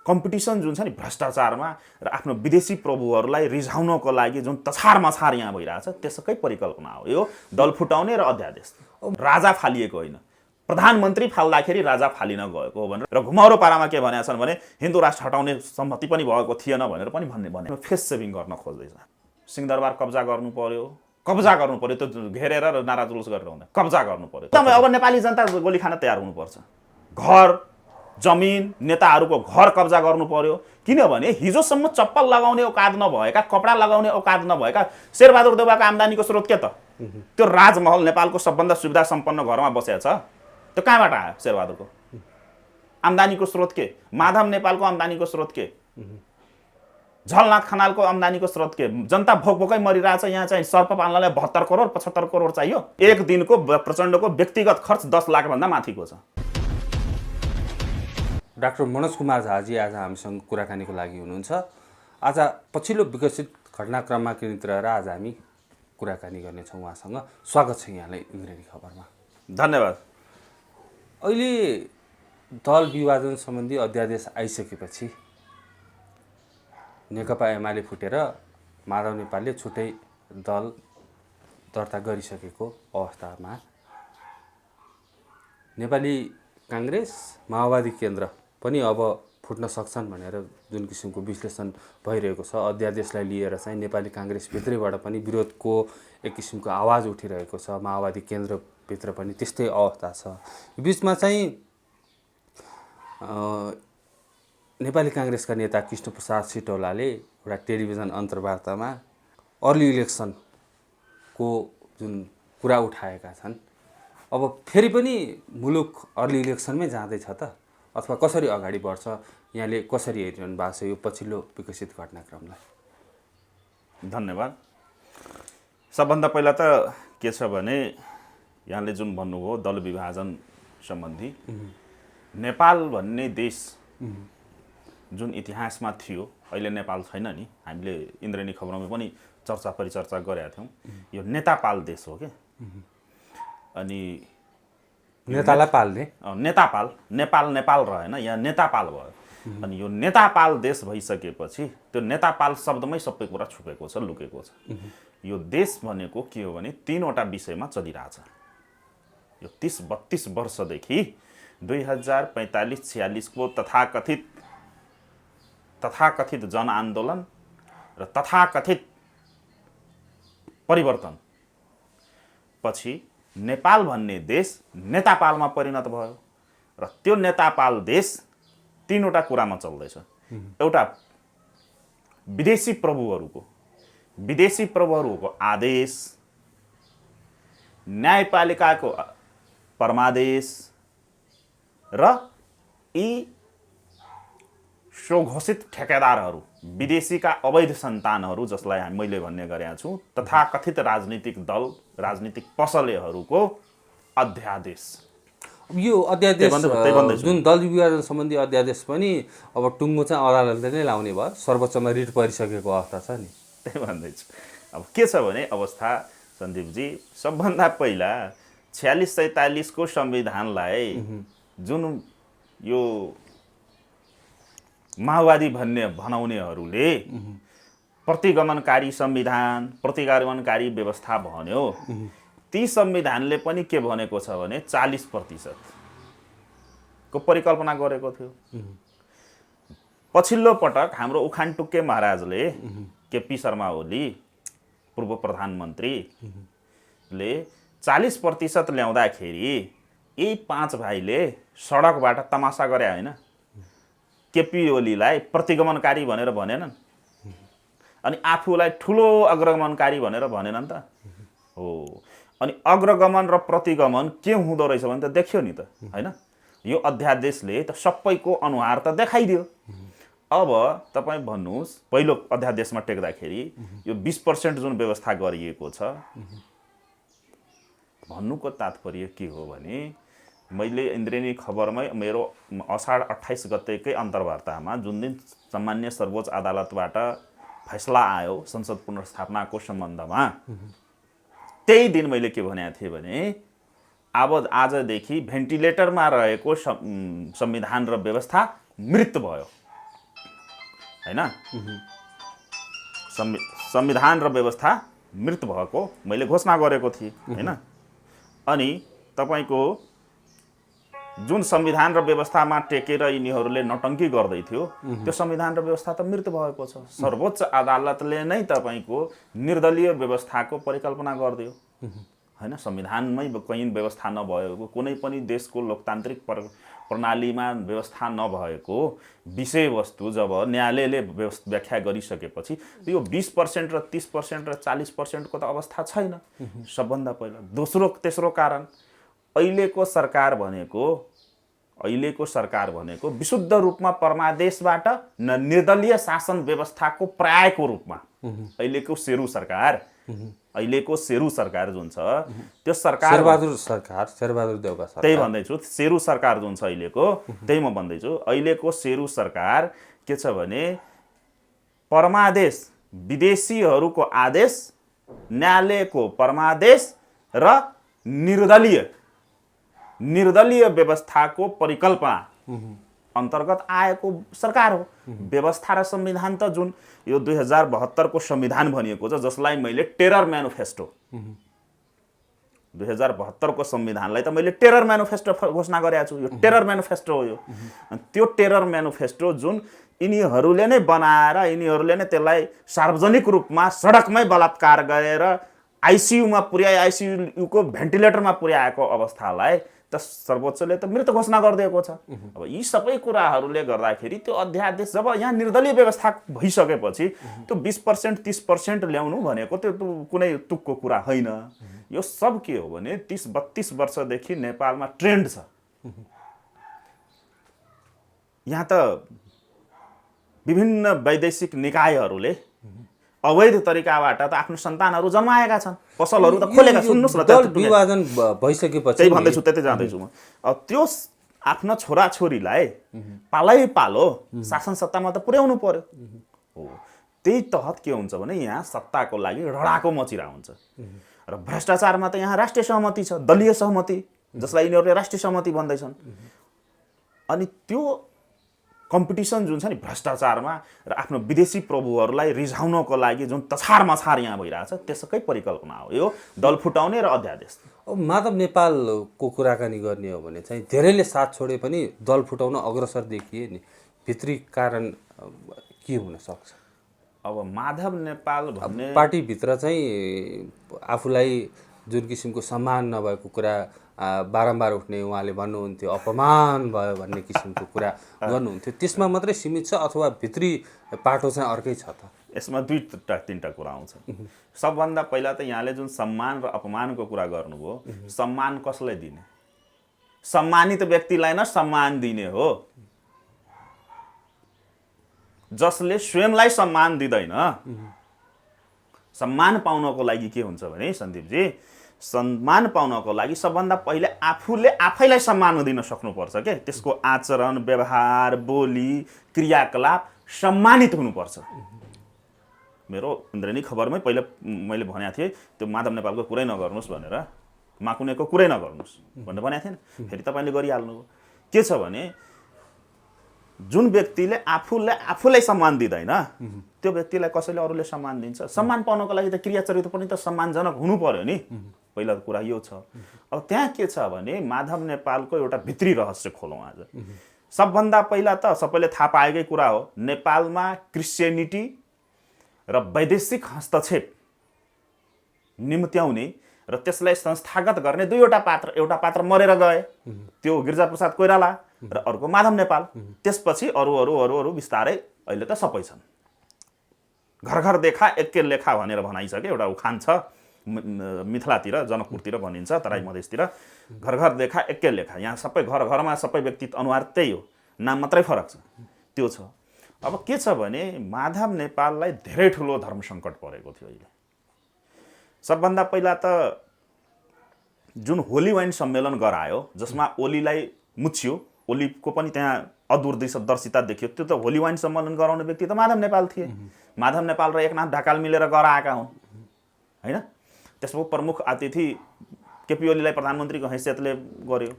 Competition जुन छ नि भ्रष्टाचारमा र आफ्नो विदेशी प्रभुहरूलाई रिझाउनको लागि जुन तछार मछार यहाँ भइरहेछ त्यसकै परिकल्पना हो यो दल फुटाउने र अध्यादेश। राजा फालिएको होइन, प्रधानमन्त्री फाल्दाखेरि राजा फालिन गएको हो भनेर र घुमाउरो पारामा के भनेका छन् भने हिन्दू राष्ट्र हटाउने सम्मति पनि भएको थिएन भनेर पनि भने फेस सेभिङ गर्न खोज्दैछ। सिंहदरबार कब्जा गर्नु पर्यो त्यो घेरेर र नारा जुलुस गरेर हुँदैन, कब्जा गर्नु पर्यो। अब नेपाली जनता गोली खान तयार हुनुपर्छ। घर जमिन नेताहरूको घर कब्जा गर्नु पर्यो, किनभने हिजोसम्म चप्पल लगाउने औकात नभएका, कपडा लगाउने औकात नभएका शेरबहादुर देउवाको आम्दानीको स्रोत के त? त्यो राजमहल नेपालको सबभन्दा सुविधा सम्पन्न घरमा बसेको छ, त्यो कहाँबाट आयो? शेरबहादुरको आम्दानीको स्रोत के? माधव नेपालको आम्दानीको स्रोत के? झलनाथ खनालको आम्दानीको स्रोत के? जनता भोक-भोकै मरिरहेछ, यहाँ चाहिँ सर्प पाल्नलाई 72 करोड 75 करोड चाहियो। एक दिनको प्रचण्डको व्यक्तिगत खर्च 10 लाख भन्दा माथिको छ। डाक्टर मनोज कुमार झाजी आज हामीसँग कुराकानीको लागि हुनुहुन्छ। आज पछिल्लो विकसित घटनाक्रममा केन्द्रित रहेर आज हामी कुराकानी गर्नेछौँ उहाँसँग। स्वागत छ यहाँलाई इन्द्रेणी खबरमा। धन्यवाद। अहिले दल विभाजन सम्बन्धी अध्यादेश आइसकेपछि नेकपा एमाले फुटेर माधव नेपालले छुट्टै दल दर्ता गरिसकेको अवस्थामा नेपाली काङ्ग्रेस माओवादी केन्द्र पनि अब फुट्न सक्छन् भनेर जुन किसिमको विश्लेषण भइरहेको छ, अध्यादेशलाई लिएर चाहिँ नेपाली काङ्ग्रेसभित्रैबाट पनि विरोधको एक किसिमको आवाज उठिरहेको छ, माओवादी केन्द्रभित्र पनि त्यस्तै अवस्था छ। यो बिचमा चाहिँ नेपाली काङ्ग्रेसका नेता कृष्णप्रसाद सिटौलाले एउटा टेलिभिजन अन्तर्वार्तामा अर्ली इलेक्सनको जुन कुरा उठाएका छन्, अब फेरि पनि मुलुक अर्ली इलेक्सनमै जाँदैछ त अथवा कसरी अगाडि बढ्छ? यहाँले कसरी हेरिरहनु भएको छ यो पछिल्लो विकसित घटनाक्रमलाई? धन्यवाद। सबभन्दा पहिला त के छ भने यहाँले जुन भन्नुभयो दल विभाजन सम्बन्धी, नेपाल भन्ने देश जुन इतिहासमा थियो, अहिले नेपाल छैन नि। हामीले इन्द्रेणी खबरमा पनि चर्चा परिचर्चा गरेका थियौँ। यो नेतापाल देश हो क्या। अनि नेतालाई पाल्ने नेपाल नेपाल रहेन, यहाँ नेतापाल भयो। अनि यो नेतापाल देश भइसकेपछि त्यो नेपाल शब्दमै सबै कुरा छुपेको छ, लुकेको छ। यो देश भनेको के हो भने 3वटा विषयमा चलिरहेछ। यो 30-32 वर्षदेखि 2045-46 को तथाकथित जनआन्दोलन र तथाकथित परिवर्तन पछि नेपाल भन्ने देश नेतापालमा परिणत भयो र त्यो नेतापाल देश 3वटा कुरामा चल्दैछ। एउटा विदेशी प्रभुहरूको आदेश, न्यायपालिकाको परमादेश र यी स्वघोषित ठेकेदारहरू, विदेशीका अवैध सन्तानहरू जसलाई मैले भन्ने गरेका छु, तथाकथित राजनीतिक दल, राजनीतिक पसलेहरूको अध्यादेश। यो अध्यादेश जुन दल विभाजन सम्बन्धी अध्यादेश पनि अब टुङ्गो चाहिँ अदालतले नै लाउने भयो, सर्वोच्चमा रिट परिसकेको अवस्था छ नि। त्यही भन्दैछु। अब के छ भने अवस्था सन्दीपजी, सबभन्दा पहिला 46-47 को संविधानलाई जुन यो माओवादी भनाउनेहरूले प्रतिगमनकारी संविधान, प्रतिगमनकारी व्यवस्था भन्यो, ती संविधानले पनि के भनेको छ भने 40% को परिकल्पना गरेको थियो। पछिल्लो पटक हाम्रो उखान टुक्के महाराजले, केपी शर्मा ओली पूर्व प्रधानमन्त्रीले 40% ल्याउँदाखेरि यी 5 भाइले सडकबाट तमासा गरे होइन, केपी ओलीलाई प्रतिगमनकारी भनेर भनेनन् अनि आफूलाई ठुलो अग्रगमनकारी भनेर भनेनन् त हो। अनि अग्रगमन र प्रतिगमन के हुँदो रहेछ भने त देखियो नि त, हैन? यो अध्यादेशले त सबैको अनुहार त देखाइदियो। अब तपाईँ भन्नुहोस्, पहिलो अध्यादेशमा टेक्दाखेरि यो 20% जुन व्यवस्था गरिएको छ, भन्नुको तात्पर्य के हो भने मैले इन्द्रेणी खबरमै मेरो असाढ 28 गतेकै अन्तर्वार्तामा जुन दिन सामान्य सर्वोच्च अदालतबाट फैसला आयो संसद पुनर्स्थापनाको सम्बन्धमा, त्यही दिन मैले के भनेको थिएँ भने अब आजदेखि भेन्टिलेटरमा रहेको संविधान र व्यवस्था मृत भयो। हैन। संविधान र व्यवस्था मृत भएको मैले घोषणा गरेको थिएँ हैन। अनि तपाईको जुन संविधान र व्यवस्थामा टेकेर यिनीहरूले नटङ्की गर्दै थियो त्यो संविधान र व्यवस्था त मृत भएको छ। सर्वोच्च अदालतले नै तपाईको निर्दलीय व्यवस्थाको परिकल्पना गरिदियो हैन। संविधानमै कहीँ व्यवस्था नभएको, कुनै पनि देशको लोकतान्त्रिक प्रणालीमा व्यवस्था नभएको विषयवस्तु जब न्यायालयले व्याख्या गरिसकेपछि यो 20% र 30% र 40% को त अवस्था छैन सबभन्दा पहिला। दोस्रो तेस्रो कारण अहिलेको सरकार भनेको विशुद्ध रूपमा परमादेशबाट निर्दलीय शासन व्यवस्थाको पर्यायको रूपमा अहिलेको सेरु सरकार जुन छ त्यो सरकार शेरबहादुर देउवा सरकार, त्यही भन्दैछु, सेरु सरकार जुन छ अहिलेको, त्यही म भन्दैछु। अहिलेको सेरु सरकार के छ भने परमादेश, विदेशीहरूको आदेश, न्यायालयको परमादेश र निर्दलीय व्यवस्थाको परिकल्पना अन्तर्गत आएको सरकार हो। व्यवस्था र संविधान त जुन यो 2072 को संविधान भनिएको छ, जसलाई मैले टेरर म्यानिफेस्टो 2072 को संविधानलाई त मैले टेरर म्यानिफेस्टो घोषणा गरेको छु। यो टेरर म्यानिफेस्टो हो। यो त्यो टेरर म्यानिफेस्टो जुन यिनीहरूले नै बनाएर यिनीहरूले नै त्यसलाई सार्वजनिक रूपमा सडकमै बलात्कार गरेर आइसियुमा पुर्याए, आइसियुको भेन्टिलेटरमा पुर्याएको अवस्थालाई त सर्वोच्चले त मृत घोषणा गरिदिएको छ। अब यी सबै कुराहरूले गर्दाखेरि त्यो अध्यादेश जब यहाँ निर्दलीय व्यवस्था भइसकेपछि त्यो 20% 30% ल्याउनु भनेको त्यो कुनै तुकको कुरा होइन। यो सब के हो भने 30-32 वर्षदेखि नेपालमा ट्रेन्ड छ। यहाँ त विभिन्न वैदेशिक निकायहरूले अवैध तरिकाबाट त आफ्नो सन्तानहरू जन्माएका छन्, पसलहरू त खोलेका। सुन्नुस् न, दल विभाजन भइसकेपछि त्यही भन्दैछु, त्यतै जाँदैछु म। अब त्यो आफ्नो छोराछोरीलाई पालो शासन सत्तामा त पुर्याउनु पर्यो हो। त्यही तहत के हुन्छ भने यहाँ सत्ताको लागि रडाको मचिरा हुन्छ र भ्रष्टाचारमा त यहाँ राष्ट्रिय सहमति छ, दलीय सहमति, जसलाई यिनीहरूले राष्ट्रिय सहमति भन्दैछन्। अनि त्यो कम्पिटिसन जुन छ नि भ्रष्टाचारमा र आफ्नो विदेशी प्रभुहरूलाई रिझाउनको लागि जुन तछार मछार यहाँ भइरहेछ त्यसकै परिकल्पना हो यो दल फुटाउने र अध्यादेश। माधव नेपालको कुराकानी गर्ने हो भने चाहिँ धेरैले साथ छोडे पनि दल फुटाउन अग्रसर देखिए नि, भित्री कारण के हुन सक्छ? अब माधव नेपाल भन्ने पार्टीभित्र चाहिँ आफूलाई जुन किसिमको सम्मान नभएको कुरा बारम्बार उठ्ने उहाँले भन्नुहुन्थ्यो, अपमान भयो भन्ने किसिमको कुरा गर्नुहुन्थ्यो, त्यसमा मात्रै सीमित छ अथवा भित्री पाटो चाहिँ अर्कै छ त? यसमा तीनटा कुरा आउँछ। सबभन्दा पहिला त यहाँले जुन सम्मान र अपमानको कुरा गर्नुभयो, सम्मान कसलाई दिने? सम्मानित व्यक्तिलाई न सम्मान दिने हो। जसले स्वयंलाई सम्मान दिँदैन, सम्मान पाउनको लागि के हुन्छ भने सन्दीपजी, सम्मान पाउनको लागि सबभन्दा पहिले आफूले आफैलाई सम्मान दिन सक्नुपर्छ के। त्यसको आचरण, व्यवहार, बोली, क्रियाकलाप सम्मानित हुनुपर्छ। मेरो इन्द्रणी खबरमै पहिला मैले भनेको थिएँ त्यो माधव नेपालको कुरै नगर्नुहोस् भनेर, माकुनेको कुरै नगर्नुहोस् भनेर भनेको थिएन। फेरि तपाईँले गरिहाल्नुभयो। के छ भने जुन व्यक्तिले आफूलाई सम्मान दिँदैन त्यो व्यक्तिलाई कसैले अरूले सम्मान दिन्छ? सम्मान पाउनको लागि त क्रिया चरित्र पनि त सम्मानजनक हुनु पर्यो नि। पहिला कुरा यो छ। अब त्यहाँ के छ भने माधव नेपालको एउटा भित्री रहस्य खोलौँ आज। सबभन्दा पहिला त सबैले थाहा पाएकै कुरा हो, नेपालमा क्रिस्चियनिटी र वैदेशिक हस्तक्षेप निम्त्याउने र त्यसलाई संस्थागत गर्ने दुईवटा पात्र, एउटा पात्र मरेर गए, त्यो गिरिजाप्रसाद कोइराला र अर्को माधव नेपाल। त्यसपछि अरू बिस्तारै अहिले त सबै छन्। घर घर देखा एकै लेखा भनेर भनाइसके एउटा उखान छ मिथिलातिर, जनकपुरतिर भनिन्छ, तराई मधेसतिर घर घर देखा एकै लेखा। यहाँ सबै घर घरमा सबै व्यक्ति अनुहार त्यही हो, नाम मात्रै फरक छ। त्यो छ। अब के छ भने माधव नेपाललाई धेरै ठुलो धर्म सङ्कट परेको थियो अहिले। सबभन्दा पहिला त जुन होली वाइन सम्मेलन गरायो जसमा ओलीलाई मुछ्यो, ओलीको पनि त्यहाँ अदूरदर्शिता देखियो, त्यो त होली वाइन सम्मेलन गराउने व्यक्ति त माधव नेपाल थिए। माधव नेपाल र एकनाथ ढकाल मिलेर गराएका हुन् हैन। त्यसको प्रमुख अतिथि केपी ओलीलाई प्रधानमन्त्रीको हैसियतले गर्यो।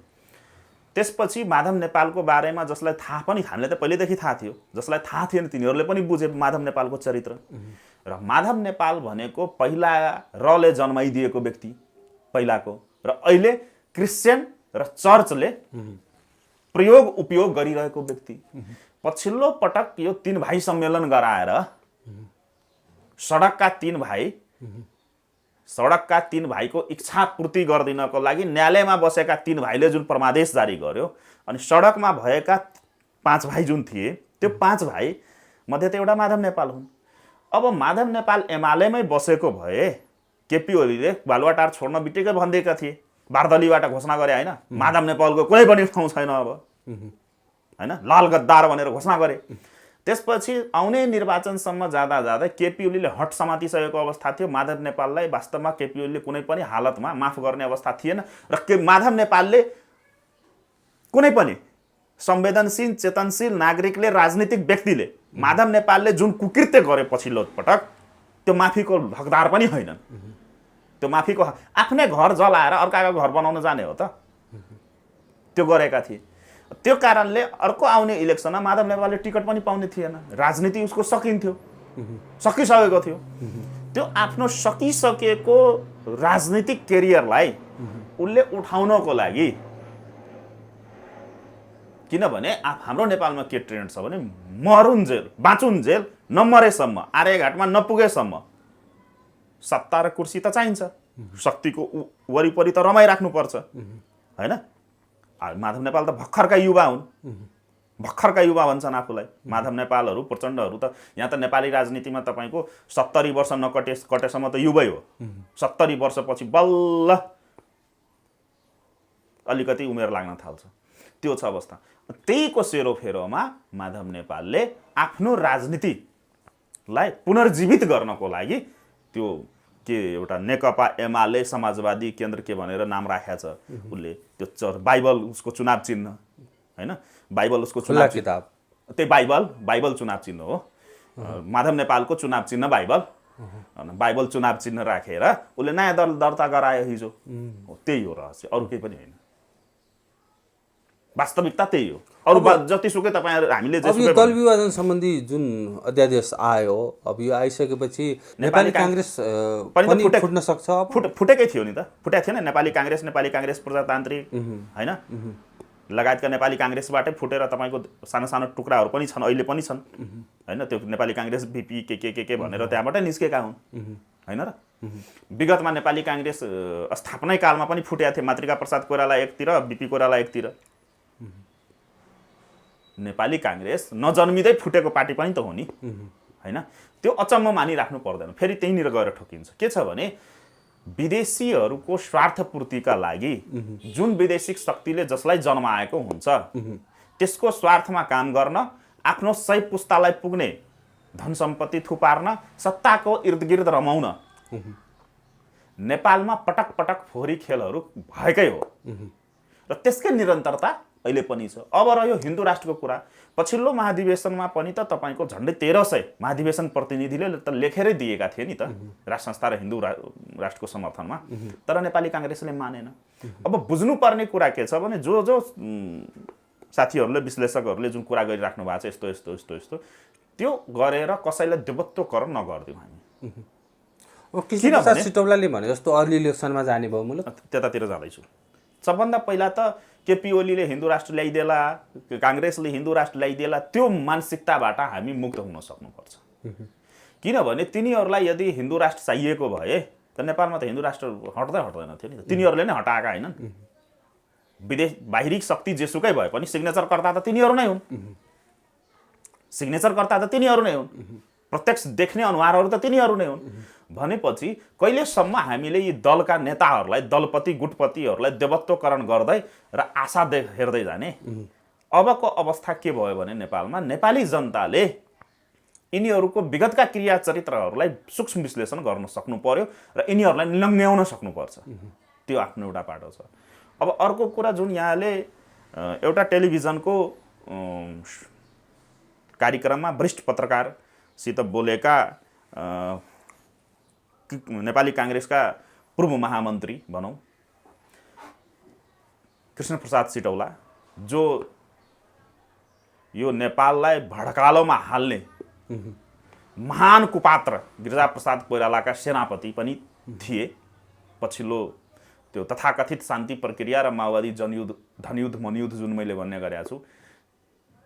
त्यसपछि माधव नेपालको बारेमा जसलाई थाहा पनि हामीले त पहिलेदेखि थाहा थियो, जसलाई थाहा थिएन तिनीहरूले पनि बुझे माधव नेपालको चरित्र। र माधव नेपाल भनेको पहिला रले जन्माइदिएको व्यक्ति पहिलाको, र अहिले क्रिस्चियन र चर्चले प्रयोग उपयोग गरिरहेको व्यक्ति। पछिल्लो पटक यो 3 भाइ सम्मेलन गराएर सडकका 3 भाइको इच्छा पूर्ति गरिदिनको लागि न्यायालयमा बसेका 3 भाइले जुन परमादेश जारी गर्यो, अनि सडकमा भएका 5 भाइ जुन थिए, त्यो 5 भाइ मध्ये त एउटा माधव नेपाल हुन्। अब माधव नेपाल एमालेमै बसेको भए केपी ओलीले बालुवाटार छोड्न बित्तिकै भनिदिएका थिए, बारदलीबाट घोषणा गरे होइन, माधव नेपालको कुनै पनि ठाउँ छैन अब होइन, लाल गद्दार भनेर घोषणा गरे। त्यसपछि आउने निर्वाचनसम्म जाँदा जाँदै केपी ओलीले हट समातिसकेको अवस्था थियो। माधव नेपाललाई वास्तवमा केपी ओलीले कुनै पनि हालतमा माफ गर्ने अवस्था थिएन, र माधव नेपालले कुनै पनि संवेदनशील चेतनशील नागरिकले, राजनीतिक व्यक्तिले माधव नेपालले जुन कुकृत्य गरे पछिल्लो पटक, त्यो माफीको हकदार पनि होइनन्। त्यो माफीको आफ्नै घर जलाएर अर्काको घर बनाउन जाने हो त, त्यो गरेका थिए। त्यो कारणले अर्को आउने इलेक्सनमा माधव नेपालले टिकट पनि पाउने थिएन, राजनीति उसको सकिन्थ्यो, सकिसकेको थियो। त्यो आफ्नो सकिसकेको राजनीतिक करियरलाई उसले उठाउनको लागि, किनभने हाम्रो नेपालमा के ट्रेन्ड छ भने मरुन्जेल बाँचुन्जेल नमरेसम्म, आर्यघाटमा नपुगेसम्म सत्ता र कुर्सी त चाहिन्छ, शक्तिको वरिपरि त रमाइराख्नुपर्छ होइन। माधव नेपाल त भर्खरका युवा हुन्, भर्खरका युवा भन्छन् आफूलाई। माधव नेपालहरू प्रचण्डहरू त यहाँ त नेपाली राजनीतिमा तपाईँको 70 वर्ष कटेसम्म त युवै हो, 70 वर्षपछि बल्ल अलिकति उमेर लाग्न थाल्छ, त्यो छ अवस्था। त्यहीको सेरोफेरोमा माधव नेपालले आफ्नो राजनीतिलाई पुनर्जीवित गर्नको लागि त्यो के एउटा नेकपा एमाले समाजवादी केन्द्र के भनेर नाम राखेको छ उसले, त्यो बाइबल उसको चुनाव चिन्ह होइन, बाइबल उसको चुनाव किताब, त्यही बाइबल चुनाव चिन्ह हो। माधव नेपालको चुनाव चिन्ह बाइबल चुनाव चिन्ह राखेर उसले नयाँ दल दर्ता गरायो हिजो, त्यही हो रहस्य, अरू केही पनि होइन। वास्तविकता त्यही हो। अरू जतिसुकै तपाईँ हामीले यो दल विभाजन सम्बन्धी जुन अध्यादेश आयो, अब यो आइसकेपछि नेपाली काङ्ग्रेस पनि फुट्न सक्छ। फुटेकै थियो नि त, फुटेको थिएन। नेपाली काङ्ग्रेस प्रजातान्त्रिक होइन लगायतका नेपाली काङ्ग्रेसबाटै फुटेर तपाईँको सानो सानो टुक्राहरू पनि छन्, अहिले पनि छन् होइन। त्यो नेपाली काङ्ग्रेस भिपी के भनेर त्यहाँबाटै निस्केका हुन् होइन र। विगतमा नेपाली काङ्ग्रेस स्थापनै कालमा पनि फुटेका थिए, मातृका प्रसाद कोइराला एकतिर, बिपी कोइराला एकतिर। नेपाली काङ्ग्रेस नजन्मिँदै फुटेको पार्टी पनि त हो नि होइन। त्यो अचम्म मानिराख्नु पर्दैन, फेरि त्यहीँनिर गएर ठोकिन्छ। के छ भने विदेशीहरूको स्वार्थपूर्तिका लागि जुन वैदेशिक शक्तिले जसलाई जन्माएको हुन्छ त्यसको स्वार्थमा काम गर्न, आफ्नो सही पुस्तालाई पुग्ने धन सम्पत्ति थुपार्न, सत्ताको इर्दगिर्द रमाउन नेपालमा पटक पटक फोहोरी खेलहरू भएकै हो र त्यसकै निरन्तरता अहिले पनि छ। अब रह्यो हिन्दू राष्ट्रको कुरा, पछिल्लो महाधिवेशनमा पनि त तपाईँको झन्डै 1300 महाधिवेशन प्रतिनिधिले त लेखेरै दिएका थिए नि त राष्ट्र संस्था र हिन्दू राष्ट्रको समर्थनमा, तर नेपाली काङ्ग्रेसले मानेन। अब बुझ्नुपर्ने कुरा के छ भने जो साथीहरूले, विश्लेषकहरूले जुन कुरा गरिराख्नु भएको छ यस्तो त्यो गरेर कसैलाई देवत्वकरण नगरिदिउँ हामी। कृष्णप्रसाद सिटौलाले भने जस्तो अर्ली इलेक्सनमा जाने भयो, मुलुक त्यतातिर जाँदैछु। सबभन्दा पहिला त केपी ओलीले हिन्दू राष्ट्र ल्याइदेला, काङ्ग्रेसले हिन्दू राष्ट्र ल्याइदेला, त्यो मानसिकताबाट हामी मुक्त हुन सक्नुपर्छ। किनभने तिनीहरूलाई यदि हिन्दू राष्ट्र चाहिएको भए त नेपालमा त हिन्दू राष्ट्र हट्दैन थियो नि त, तिनीहरूले नै हटाएका होइनन्। बाहिरी शक्ति जेसुकै भए पनि सिग्नेचरकर्ता त तिनीहरू नै हुन्, प्रत्यक्ष देख्ने अनुहारहरू त तिनीहरू नै हुन्। भनेपछि कहिलेसम्म हामीले यी दलका नेताहरूलाई, दलपति गुटपतिहरूलाई देवत्वकरण गर्दै र आशा हेर्दै जाने? अबको अवस्था के भयो भने नेपालमा नेपाली जनताले यिनीहरूको विगतका क्रिया चरित्रहरूलाई सूक्ष्म विश्लेषण गर्न सक्नु पर्यो र यिनीहरूलाई निलङ्ग्याउन सक्नुपर्छ। त्यो आफ्नो एउटा पाटो छ। अब अर्को कुरा जुन यहाँले एउटा टेलिभिजनको कार्यक्रममा वरिष्ठ पत्रकारसित बोलेका नेपाली काङ्ग्रेसका पूर्व महामन्त्री भनौँ कृष्णप्रसाद सिटौला जो यो नेपाललाई भड्कालोमा हाल्ने महान कुपात्र गिरिजाप्रसाद कोइरालाका सेनापति पनि थिए। पछिल्लो त्यो तथाकथित शान्ति प्रक्रिया र माओवादी जनयुद्ध धनयुद्ध मनयुद्ध जुन मैले भन्ने गरेको छु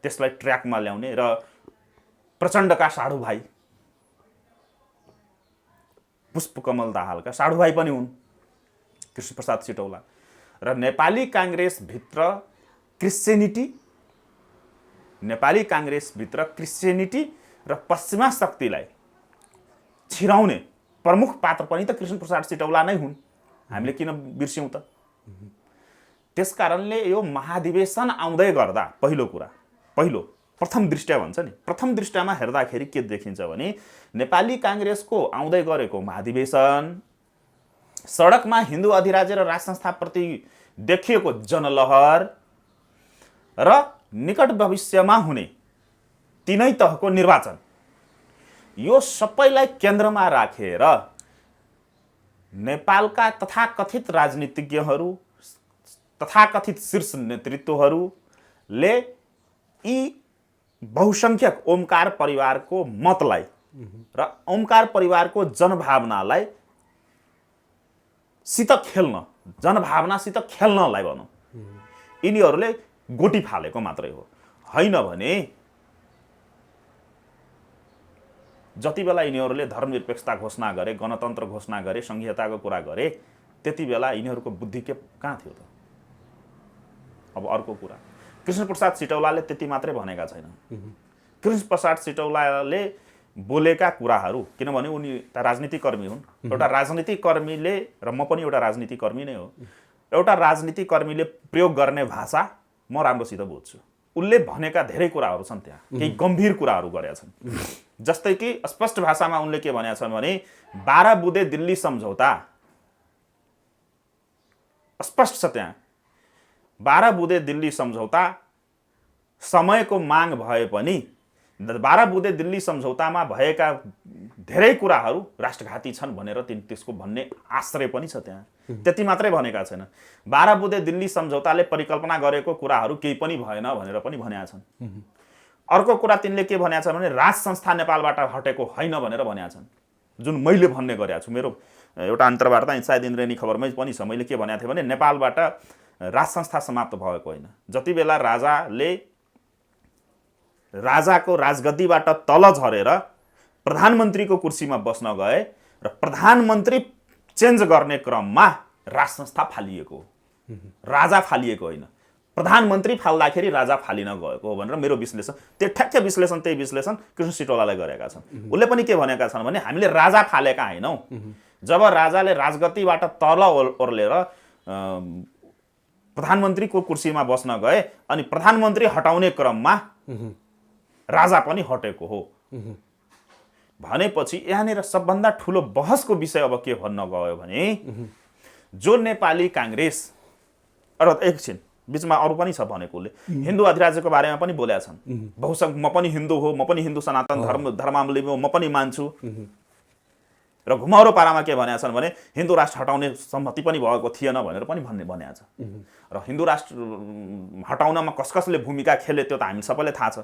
त्यसलाई ट्र्याकमा ल्याउने र प्रचण्डका साढुभाइ पुष्पकमल दाहालका साढुभाइ पनि हुन् कृष्णप्रसाद सिटौला र नेपाली काङ्ग्रेसभित्र क्रिश्चियनिटी र पश्चिमा शक्तिलाई छिराउने प्रमुख पात्र पनि त कृष्णप्रसाद सिटौला नै हुन्। हामीले किन बिर्स्यौँ त? त्यसकारणले यो महाधिवेशन आउँदै गर्दा प्रथम दृष्टया भन्छ नि, प्रथम दृष्टिमा हेर्दाखेरि के देखिन्छ भने नेपाली काङ्ग्रेसको आउँदै गरेको महाधिवेशन सडकमा हिन्दू अधिराज्य र राज संस्थाप्रति देखिएको जनलहर र निकट भविष्यमा हुने तीनै तहको निर्वाचन, यो सबैलाई केन्द्रमा राखेर नेपालका तथाकथित राजनीतिज्ञहरू तथाकथित शीर्ष नेतृत्वहरूले यी बहुसङ्ख्यक ओमकार परिवारको मतलाई र ओमकार परिवारको जनभावनालाई जनभावनासित खेल्नलाई भनौँ यिनीहरूले गोटी फालेको मात्रै हो। होइन भने जति बेला यिनीहरूले धर्मनिरपेक्षता घोषणा गरे, गणतन्त्र घोषणा गरे, संघीयताको कुरा गरे, त्यति बेला यिनीहरूको बुद्धि के कहाँ थियो त? अब अर्को कुरा, कृष्णप्रसाद सिटौलाले त्यति मात्रै भनेका छैनन्। कृष्णप्रसाद सिटौलाले बोलेका कुराहरू, किनभने उनी राजनीतिक कर्मी हुन्, एउटा राजनीतिक कर्मीले, र म पनि एउटा राजनीतिक कर्मी नै हो, एउटा राजनीतिक कर्मीले प्रयोग गर्ने भाषा म राम्रोसित बुझ्छु। उनले भनेका धेरै कुराहरू छन्, त्यहाँ केही गम्भीर कुराहरू गरेका छन्। जस्तै कि स्पष्ट भाषामा उनले के भनेका छन् भने 12 बुँदे दिल्ली सम्झौता स्पष्ट छ, त्यहाँ 12 बुँदे दिल्ली सम्झौता समयको माग भए पनि 12 बुँदे दिल्ली सम्झौतामा भएका धेरै कुराहरू राष्ट्रघाती छन् भनेर त्यसको भन्ने आश्रय पनि छ त्यहाँ। त्यति मात्रै भनेका छैन, 12 बुँदे दिल्ली सम्झौताले परिकल्पना गरेको कुराहरू केही पनि भएन भनेर पनि भनेका छन्। अर्को कुरा तिनले के भनेका छन् भने राज संस्था नेपालबाट हटेको होइन भनेर भनेका छन्, जुन मैले भन्ने गरेको छु। मेरो एउटा अन्तर्वार्ता सायद इन्द्रेणी खबरमै पनि छ, मैले के भनेको थिएँ भने नेपालबाट राज संस्था समाप्त भएको होइन। जति बेला राजाको राजगद्दीबाट तल झरेर प्रधानमन्त्रीको कुर्सीमा बस्न गए र प्रधानमन्त्री चेन्ज गर्ने क्रममा राज संस्था फालिएको हो, राजा फालिएको होइन। प्रधानमन्त्री फाल्दाखेरि राजा फालिन गएको हो भनेर मेरो विश्लेषण, त्यो ठ्याक्कै विश्लेषण त्यही विश्लेषण कृष्ण सिटौलाले गरेका छन्। उनले पनि के भनेका छन् भने हामीले राजा फालेका होइनौँ। जब राजाले राजगद्दीबाट तल ओर्लेर प्रधानमन्त्रीको कुर्सीमा बस्न गए अनि प्रधानमन्त्री हटाउने क्रममा राजा पनि हटेको हो भनेपछि यहाँनिर सबभन्दा ठुलो बहसको विषय अब के भन्न गयो भने जो नेपाली काङ्ग्रेस र एकछिन बीचमा अरू पनि छ भनेको, उसले हिन्दू अधिराज्यको बारेमा पनि बोलेका छन्। बहुसङ्ख्यक म पनि हिन्दू हो, म पनि हिन्दू सनातन धर्मावलम्बी हो, म पनि मान्छु। र घुमाउरो पारामा के भनेका छन् भने हिन्दू राष्ट्र हटाउने सम्मति पनि भएको थिएन भनेर पनि भनेको छ। र हिन्दू राष्ट्र हटाउनमा कसले भूमिका खेले त्यो त हामी सबैलाई थाहा छ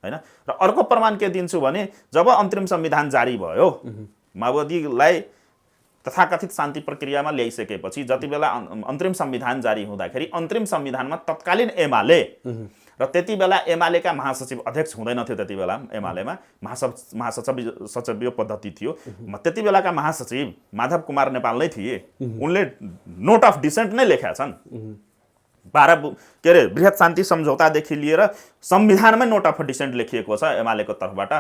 हैन। र अर्को प्रमाण के दिन्छु भने जब अन्तरिम संविधान जारी भयो, माओवादीलाई तथाकथित शान्ति प्रक्रियामा ल्याइसकेपछि जति बेला अन्तरिम संविधान जारी हुँदाखेरि अन्तरिम संविधानमा तत्कालीन एमाले र त्यति बेला एमालेका महासचिव अध्यक्ष हुँदैनथ्यो, त्यति बेला एमालेमा महासचिव पद्धति थियो। त्यति बेलाका महासचिव माधव कुमार नेपाल नै थिए। उनले नोट अफ डिसेन्ट नै लेखेका छन्। 12 बृहत शान्ति सम्झौतादेखि लिएर संविधानमै नोट अफ डिसेन्ट लेखिएको छ एमालेको तर्फबाट,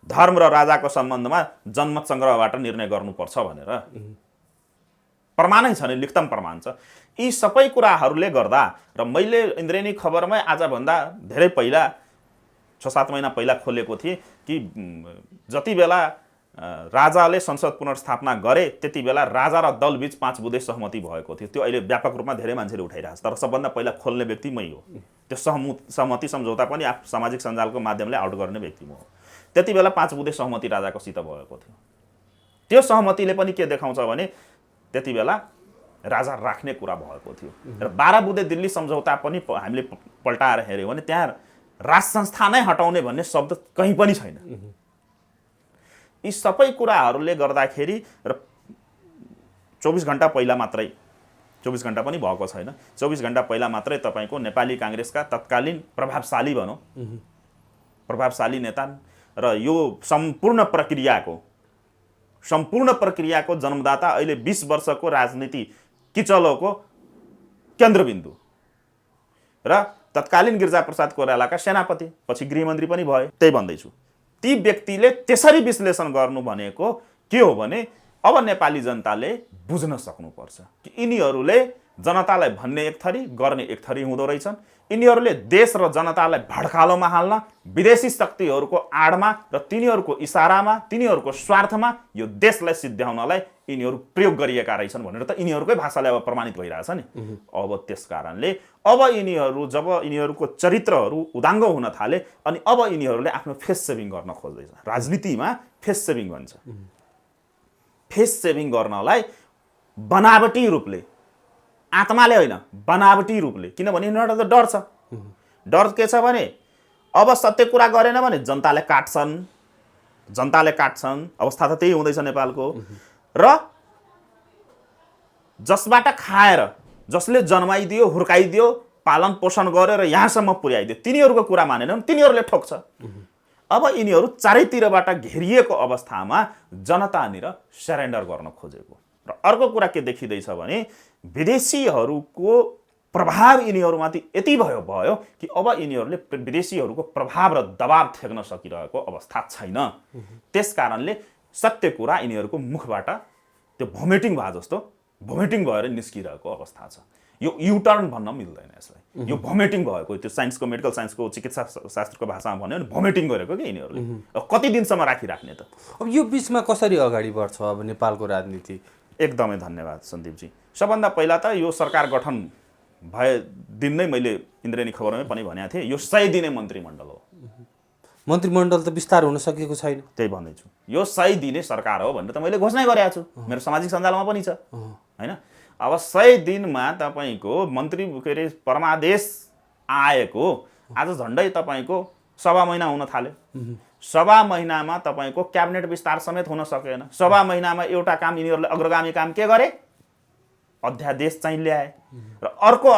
धर्म र राजाको सम्बन्धमा जनमत सङ्ग्रहबाट निर्णय गर्नुपर्छ भनेर प्रमाणै छ नि, लिखित प्रमाण छ। यी सबै कुराहरूले गर्दा र मैले इन्द्रेणी खबरमै आजभन्दा धेरै पहिला 6-7 महिना पहिला खोलेको थिएँ कि जति बेला राजाले संसद पुनर्स्थापना गरे त्यति बेला राजा र दलबीच 5 बुँदे सहमति भएको थियो। त्यो अहिले व्यापक रूपमा धेरै मान्छेले उठाइरहेछ, तर सबभन्दा पहिला खोल्ने व्यक्ति मै हो। त्यो सहमति सम्झौता पनि सामाजिक सञ्जालको माध्यमले आउट गर्ने व्यक्ति म हो। त्यति बेला 5 बुँदे सहमति राजाकोसित भएको थियो। त्यो सहमतिले पनि के देखाउँछ भने त्यति बेला राजा राख्ने कुरा भएको थियो र 12 बुँदे दिल्ली सम्झौता पनि हामीले पल्टाएर हेऱ्यौँ भने त्यहाँ राज संस्था नै हटाउने भन्ने शब्द कहीँ पनि छैन। यी सबै कुराहरूले गर्दाखेरि र 24 घण्टा पहिला मात्रै, 24 घण्टा पनि भएको छैन, 24 घण्टा पहिला मात्रै तपाईँको नेपाली काङ्ग्रेसका तत्कालीन प्रभावशाली भनौँ, प्रभावशाली नेता र यो सम्पूर्ण प्रक्रियाको जन्मदाता अहिले 20 वर्षको राजनीति किचलोको केन्द्रबिन्दु र तत्कालीन गिरिजाप्रसाद कोइरालाका सेनापति, पछि गृहमन्त्री पनि भए। त्यही भन्दैछु, ती व्यक्तिले त्यसरी विश्लेषण गर्नु भनेको के हो भने अब नेपाली जनताले बुझ्न सक्नुपर्छ कि यिनीहरूले जनतालाई भन्ने एक थरी गर्ने एक थरी हुँदो रहेछन्। यिनीहरूले देश र जनतालाई भड्कालोमा हाल्न विदेशी शक्तिहरूको आडमा र तिनीहरूको इसारामा, तिनीहरूको स्वार्थमा यो देशलाई सिद्ध्याउनलाई यिनीहरू प्रयोग गरिएका रहेछन् भनेर त यिनीहरूकै भाषाले अब प्रमाणित भइरहेछ नि। अब त्यस कारणले अब यिनीहरू जब यिनीहरूको चरित्रहरू उदाङ्ग हुन थाले अनि अब यिनीहरूले आफ्नो फेस सेभिङ गर्न खोज्दैछ। राजनीतिमा फेस सेभिङ भन्छ। फेस सेभिङ गर्नलाई बनावटी रूपले, आत्माले होइन बनावटी रूपले, किनभने यिनीहरूलाई त डर छ। डर के छ भने अब सत्य कुरा गरेन भने जनताले काट्छन्। अवस्था त त्यही हुँदैछ नेपालको। र जसबाट खाएर, जसले जन्माइदियो, हुर्काइदियो, पालन पोषण गरेर यहाँसम्म पुर्याइदियो, तिनीहरूको कुरा मानेन भने तिनीहरूले ठोक्छ। अब यिनीहरू चारैतिरबाट घेरिएको अवस्थामा जनतानिर सरेन्डर गर्न खोजेको। र अर्को कुरा के देखिँदैछ भने विदेशीहरूको प्रभाव यिनीहरूमाथि यति भयो कि अब यिनीहरूले विदेशीहरूको प्रभाव र दबाब थेक्न सकिरहेको अवस्था छैन। त्यस कारणले सत्य कुरा यिनीहरूको मुखबाट त्यो भोमिटिङ भए जस्तो भोमिटिङ भएर निस्किरहेको अवस्था छ। यो युटर्न भन्न मिल्दैन यसलाई। यो भोमिटिङ भएको, त्यो साइन्सको, मेडिकल साइन्सको, चिकित्सा शास्त्रको भाषामा भन्यो भने भोमिटिङ गरेको कि यिनीहरूले। अब कति दिनसम्म राखिराख्ने त? अब यो बिचमा कसरी अगाडि बढ्छ अब नेपालको राजनीति? एकदमै धन्यवाद सन्दीपजी। सबभन्दा पहिला त यो सरकार गठन भए दिन नै मैले इन्द्रेणी खबरमै पनि भनेको थिएँ, यो 100 दिने मन्त्रीमण्डल हो। मन्त्रीमण्डल त विस्तार हुन सकेको छैन। त्यही भन्दैछु, यो 100 दिने सरकार हो भनेर त मैले घोषणा गरेको छु, मेरो सामाजिक सञ्जालमा पनि छ हैन। अब 100 दिनमा तपाईँको मन्त्री परमादेश आएको आज झन्डै तपाईँको 1.25 महिना हुन थाल्यो। 1.25 महिनामा तपाईँको क्याबिनेट विस्तार समेत हुन सकेन। 1.25 महिनामा एउटा काम यिनीहरूले अग्रगामी काम के गरे? अध्यादेश चाहिँ ल्याए र अर्को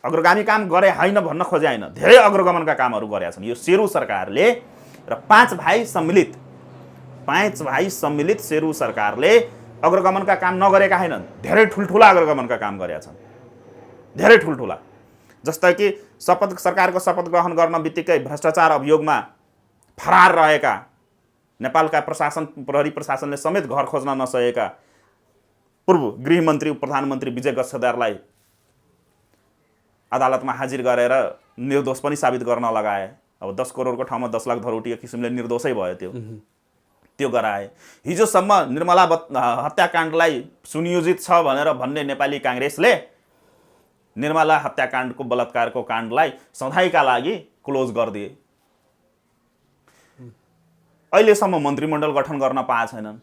अग्रगामी काम गरे होइन भन्न खोजे होइन, धेरै अग्रगमनका कामहरू गरेका छन् यो शेरू सरकारले। र 5 भाइ सम्मिलित शेरू सरकारले अग्रगमनका काम नगरेका हैनन्, धेरै ठुल्ठुला अग्रगमनका काम गरेका छन्, धेरै ठुल्ठुला। जस्तै कि सरकारको शपथ ग्रहण गर्न बित्तिकै भ्रष्टाचार अभियोगमा फरार रहेका नेपालका प्रहरी प्रशासनले समेत घर खोज्न नसकेका पूर्व गृहमन्त्री प्रधानमन्त्री विजय गच्छदारलाई अदालतमा हाजिर गरेर निर्दोष पनि साबित गर्न लगाए। अब 10 करोडको ठाउँमा 10 लाख धरोटी किसिमले निर्दोषै भयो त्यो गराए। हिजोसम्म निर्मला हत्याकाण्डलाई सुनियोजित छ भनेर भन्ने नेपाली काङ्ग्रेसले निर्मला हत्याकाण्डको बलात्कारको काण्डलाई सधैँका लागि क्लोज गरिदिए। अहिलेसम्म मन्त्रीमण्डल गठन गर्न पाएका छैनन्।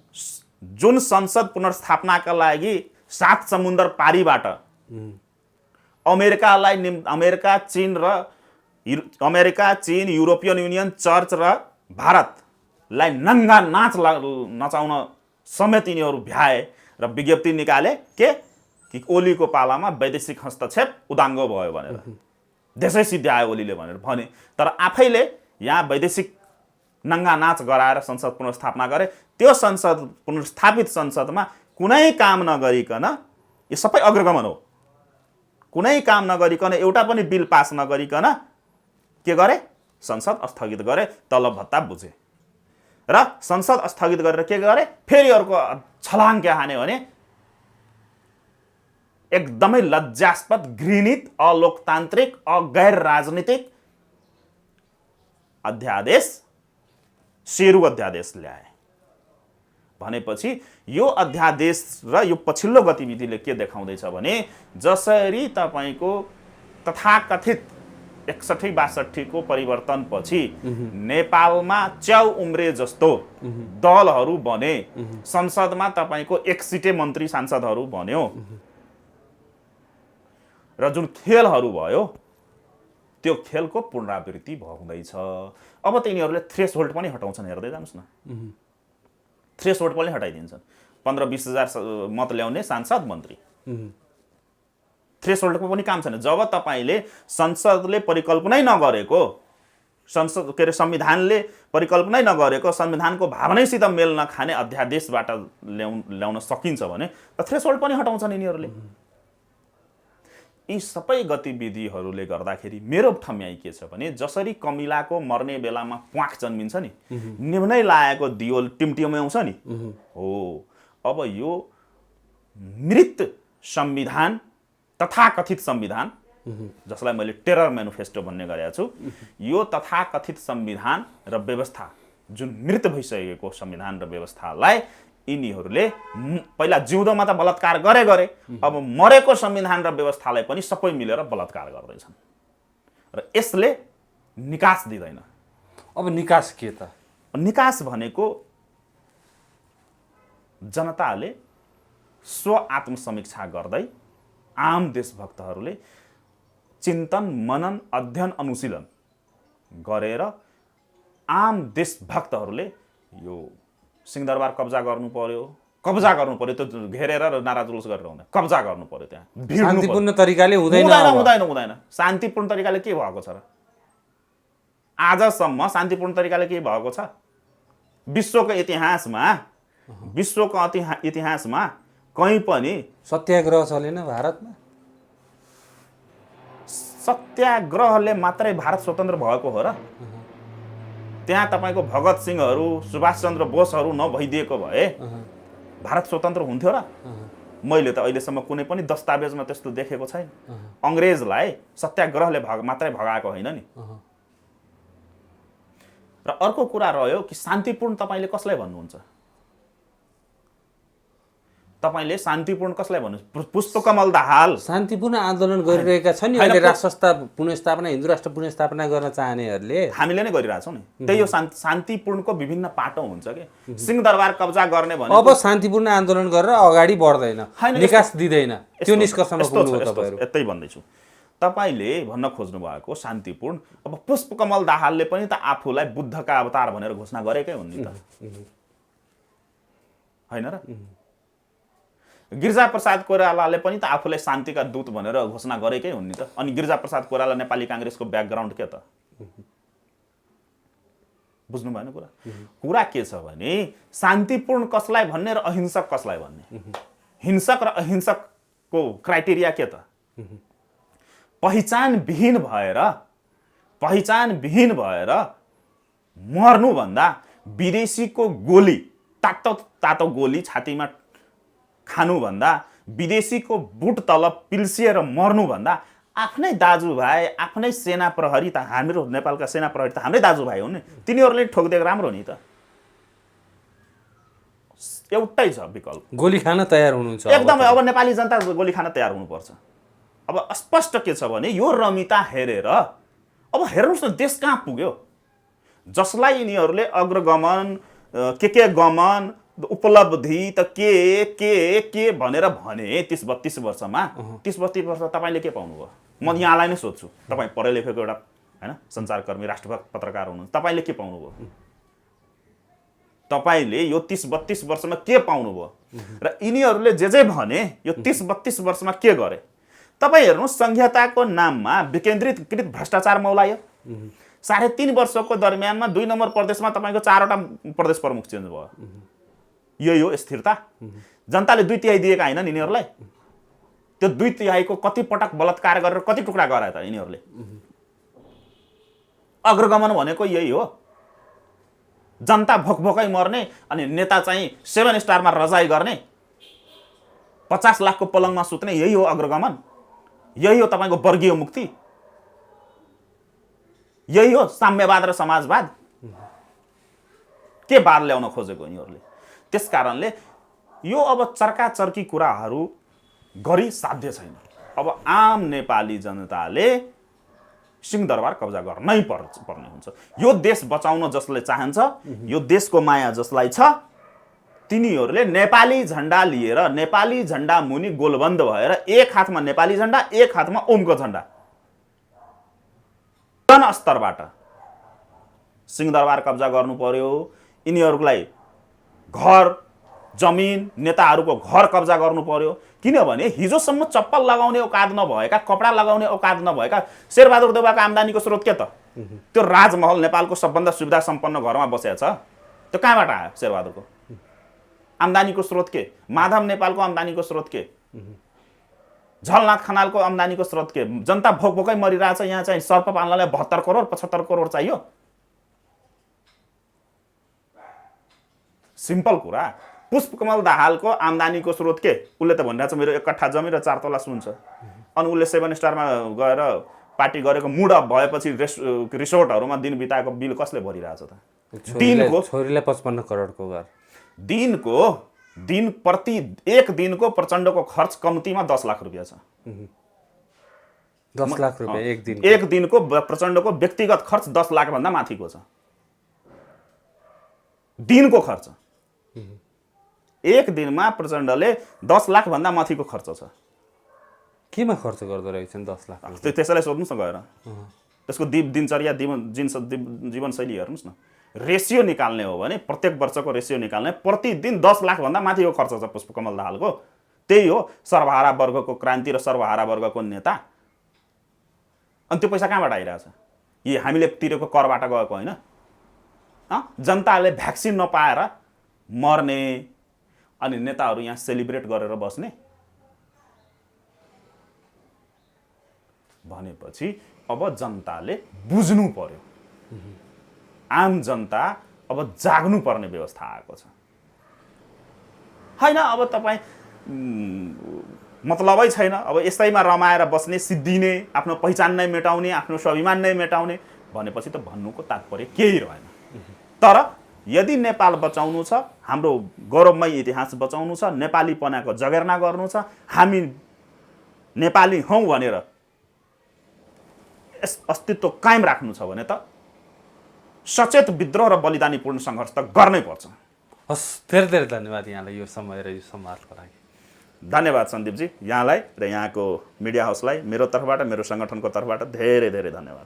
जुन संसद पुनर्स्थापनाका लागि 7 समुद्र पारीबाट अमेरिका, चीन, युरोपियन युनियन, चर्च र भारतलाई नङ्गा नाच नचाउन समेत यिनीहरू भ्याए र विज्ञप्ति निकाले कि ओलीको पालामा वैदेशिक हस्तक्षेप उदाङ्ग भयो भनेर, देशै सिद्ध्यायो ओलीले भनेर भने। तर आफैले यहाँ वैदेशिक नङ्गा नाच गराएर संसद पुनर्स्थापना गरे। त्यो पुनर्स्थापित संसदमा कुनै काम नगरिकन, यो सबै अग्रगमन हो, कुनै काम नगरिकन, एउटा पनि बिल पास नगरिकन के गरे? संसद स्थगित गरे, तलब भत्ता बुझे। र संसद स्थगित गरेर के गरे? फेरि अर्को छलाङ के हाने भने एकदमै लज्जास्पद, घृणित, अलोकतान्त्रिक, अगैर राजनीतिक अध्यादेश, शेरू अध्यादेश ल्याए। भनेपछि यो अध्यादेश र यो पछिल्लो गतिविधिले के देखाउँदैछ भने जसरी तपाईको तथाकथित 61-62 को परिवर्तनपछि नेपालमा च्याउ उम्रे जस्तो दलहरू बने, संसदमा तपाईको 1 सिटे मन्त्री सांसदहरू बन्यो र जुन खेलहरू भयो त्यो खेलको पुनरावृत्ति हुँदैछ। अब तिनीहरूले थ्रेसहोल्ड पनि हटाउँछन्, हेर्दै जानुस् न। थ्रेसहोल्ड पनि हटाइदिन्छन्। 15-20 हजार मत ल्याउने सांसद मन्त्री, थ्रेसहोल्डको पनि काम छैन। जब तपाईले संसदले परिकल्पनै नगरेको, संविधानले परिकल्पनै नगरेको, संविधानको भावनासित मेल नखाने अध्यादेशबाट ल्याउन सकिन्छ भने थ्रेसहोल्ड पनि हटाउँछन् यिनीहरूले। यी सबै गतिविधिहरूले गर्दाखेरि मेरो ठम्याइ के छ भने, जसरी कमिलाको मर्ने बेलामा प्वाख जन्मिन्छ नि, निम्नै लागेको दियो टिमटिम्याउँछ नि, हो अब यो मृत संविधान, तथाकथित संविधान, जसलाई मैले टेरर म्यानिफेस्टो भन्ने गरेको छु, यो तथाकथित संविधान र व्यवस्था, जुन मृत भइसकेको संविधान र व्यवस्थालाई यिनीहरूले पहिला जिउँदोमा त बलात्कार गरे, अब मरेको संविधान र व्यवस्थालाई पनि सबै मिलेर बलात्कार गर्दैछन् र यसले निकास दिँदैन। अब निकास के त? निकास भनेको जनताले स्व आत्मसमीक्षा गर्दै, आम देशभक्तहरूले चिन्तन, मनन, अध्ययन, अनुशीलन गरेर आम देशभक्तहरूले यो सिंहदरबार कब्जा गर्नु पर्यो, त्यो घेरेर र नारा जुलुस गरेर हुँदैन, कब्जा गर्नु पर्यो, त्यहाँ भिड्नु पर्यो। शान्तिपूर्ण तरिकाले हुँदैन। शान्तिपूर्ण तरिकाले के भएको छ र? आजसम्म शान्तिपूर्ण तरिकाले के भएको छ? विश्वको इतिहासमा कहीँ पनि सत्याग्रह चलेन भारतमा? सत्याग्रहले मात्रै भारत स्वतन्त्र भएको हो र? त्यहाँ तपाईको भगत सिंहहरू, सुभाष चन्द्र बोसहरू नभइदिएको भए भारत स्वतन्त्र हुन्थ्यो र? मैले त अहिलेसम्म कुनै पनि दस्तावेजमा त्यस्तो देखेको छैन। अङ्ग्रेजलाई सत्याग्रहले मात्रै भगाएको होइन नि। र अर्को कुरा रह्यो कि शान्तिपूर्ण तपाईले कसलाई भन्नुहुन्छ? तपाईले शान्तिपूर्ण कसलाई भन्नुहुन्छ? पुष्पकमल दाहाल शान्तिपूर्ण आन्दोलन गरिरहेका छन् नि अहिले। राष्ट्र संस्था पुनर्स्थापना, हिन्दू राष्ट्र पुनर्स्थापना गर्न चाहनेहरूले हामीले नै गरिरहेछौँ नि। त्यही हो शान्तिपूर्णको विभिन्न पाटो हुन्छ के। सिंहदरबार कब्जा गर्ने भने अब शान्तिपूर्ण आन्दोलन गरेर अगाडि बढ्दैन, निकास दिँदैन, त्यो निष्कर्षमा पुग्नु हो तपाईहरु? यतै भन्दैछु। तपाईले भन्न खोज्नु भएको शान्तिपूर्ण, अब पुष्पकमल दाहालले पनि त आफूलाई बुद्धका अवतार भनेर घोषणा गरेकै हुन् नि त, हैन र? गिरिजाप्रसाद कोइरालाले पनि त आफूलाई शान्तिका दूत भनेर घोषणा गरेकै हुन् नि त। अनि गिरिजाप्रसाद कोइराला नेपाली कांग्रेसको ब्याकग्राउन्ड के त? बुझ्नु भएन कुरा? कुरा के छ भने शान्तिपूर्ण कसलाई भन्ने र अहिंसक कसलाई भन्ने, हिंसक र अहिंसकको क्राइटेरिया के त? पहिचानविहीन भएर मर्नुभन्दा विदेशीको गोली, तातो गोली छातीमा खानुभन्दा, विदेशीको बुट तल पिल्सिएर मर्नुभन्दा आफ्नै दाजुभाइ, आफ्नै सेना प्रहरी, त हाम्रो नेपालका सेना प्रहरी त हाम्रै दाजुभाइ हुन् नि, तिनीहरूले ठोकिदिएको राम्रो नि त। एउटै छ विकल्प, गोली खान तयार हुनुहुन्छ एकदमै। अब नेपाली जनता गोली खान तयार हुनुपर्छ। अब स्पष्ट के छ भने यो रमिता हेरेर अब हेर्नुहोस् न देश कहाँ पुग्यो। जसलाई यिनीहरूले अग्रगमन, के गमन, उपलब्धि त के भनेर भने 30-32 वर्षमा, 30-32 वर्ष तपाईले के पाउनुभयो? म यहाँलाई नै सोध्छु, तपाईँ पढे लेखेको एउटा हैन सञ्चारकर्मी, राष्ट्रभक्त पत्रकार हुनुहुन्छ, तपाईले के पाउनुभयो? तपाईले यो 30-32 वर्षमा के पाउनुभयो? र यिनीहरूले जे भने यो 30-32 वर्षमा के गरे? तपाईँ हेर्नुहोस्, संघीयताको नाममा विकेन्द्रीकृत भ्रष्टाचार मौलायो। 3.5 वर्षको दरमियानमा 2 नम्बर प्रदेशमा तपाईको 4वटा प्रदेश प्रमुख चेन्ज भयो। यही हो स्थिरता। जनताले 2/3 दिएका हैनन् यिनीहरूलाई? त्यो 2/3 कति पटक बलात्कार गरेर कति टुक्रा गराए त यिनीहरूले? अग्रगमन भनेको यही हो। जनता भोकभोकै मर्ने अनि नेता चाहिँ 7 स्टारमा रजाई गर्ने, 50 लाखको पलङमा सुत्ने, यही हो अग्रगमन। यही हो तपाईको वर्गीय मुक्ति। यही हो साम्यवाद र समाजवाद। के बार ल्याउन खोजेको यिनीहरूले? त्यसकारणले यो अब चर्काचर्की कुराहरू गरी साध्य छैन। अब आम नेपाली जनताले सिंहदरबार कब्जा गर्नै पर्ने हुन्छ। यो देश बचाउन जसले चाहन्छ, यो देशको माया जसलाई छ, तिनीहरूले नेपाली झन्डा लिएर नेपाली झन्डा मुनि गोलबन्द भएर एक हातमा नेपाली झन्डा, एक हातमा ओमको झन्डा, जनस्तरबाट सिंहदरबार कब्जा गर्नु पर्यो। यिनीहरूलाई घर जमिन नेताहरूको घर कब्जा गर्नु पर्यो। किनभने हिजोसम्म चप्पल लगाउने औकात नभएका, कपडा लगाउने औकात नभएका शेरबहादुर देउवाको आम्दानीको स्रोत के त? त्यो राजमहल नेपालको सबभन्दा सुविधा सम्पन्न घरमा बसेको छ। त्यो कहाँबाट आयो? शेरबहादुरको आम्दानीको स्रोत के? माधव नेपालको आम्दानीको स्रोत के? झलनाथ खनालको आम्दानीको स्रोत के? जनता भोक भोकै मरिरहेछ, यहाँ चाहिँ सर्प पाल्नलाई 72 करोड 75 करोड चाहियो। सिम्पल कुरा। पुष्पकमल दाहालको आम्दानीको स्रोत के? उसले त भनिरहेछ मेरो 1 कट्ठा जमिन र 4 तला सुन छ। अनि उसले 7 स्टारमा गएर पार्टी गरेको मुड अफ भएपछि रिसोर्टहरूमा दिन बिताएको बिल कसले भरिरहेछ त? दिनको छोरीले 55 करोडको घर, प्रति एक दिनको प्रचण्डको खर्च कम्तीमा 10 लाख रुपियाँ छ। 10 लाख रुपियाँ एक दिनको प्रचण्डको व्यक्तिगत खर्च 10 लाख भन्दा माथिको छ। दिनको खर्च एक दिनमा प्रचण्डले 10 लाख भन्दा माथिको खर्च छ। केमा खर्च गर्दो रहेछन् 10 लाख? त्यसैलाई सोध्नुहोस् न गएर। त्यसको दिनचर्या जीवनशैली हेर्नुहोस् न। रेसियो निकाल्ने हो भने प्रत्येक वर्षको रेसियो निकाल्ने, प्रतिदिन 10 लाख भन्दा माथिको खर्च छ पुष्पकमल दाहालको। त्यही हो सर्वहारा वर्गको क्रान्ति र सर्वहारा वर्गको नेता। अनि त्यो पैसा कहाँबाट आइरहेछ? यी हामीले तिरेको करबाट गएको होइन। जनताले भ्याक्सिन नपाएर मर्ने अनि नेताहरू यहाँ सेलिब्रेट गरेर बस्ने भनेपछि अब जनताले बुझ्नु पर्यो। आम जनता अब जाग्नु पर्ने व्यवस्था आएको छ होइन। अब तपाईँ मतलबै छैन, अब यसैमा रमाएर बस्ने, सिद्धिने, आफ्नो पहिचान नै मेटाउने, आफ्नो स्वाभिमान नै मेटाउने भनेपछि त भन्नुको तात्पर्य केही रहेन। तर यदि नेपाल बचाउनु छ, हाम्रो गौरवमय इतिहास बचाउनु छ, नेपालीपनाको जगेर्ना गर्नु छ, हामी नेपाली हौँ भनेर यस अस्तित्व कायम राख्नु छ भने त सचेत विद्रोह र बलिदानीपूर्ण सङ्घर्ष त गर्नै पर्छ। हस्, धेरै धेरै धन्यवाद यहाँलाई यो समय र यो संवादको लागि। धन्यवाद सन्दीपजी, यहाँलाई र यहाँको मिडिया हाउसलाई मेरो तर्फबाट, मेरो सङ्गठनको तर्फबाट धेरै धेरै धन्यवाद।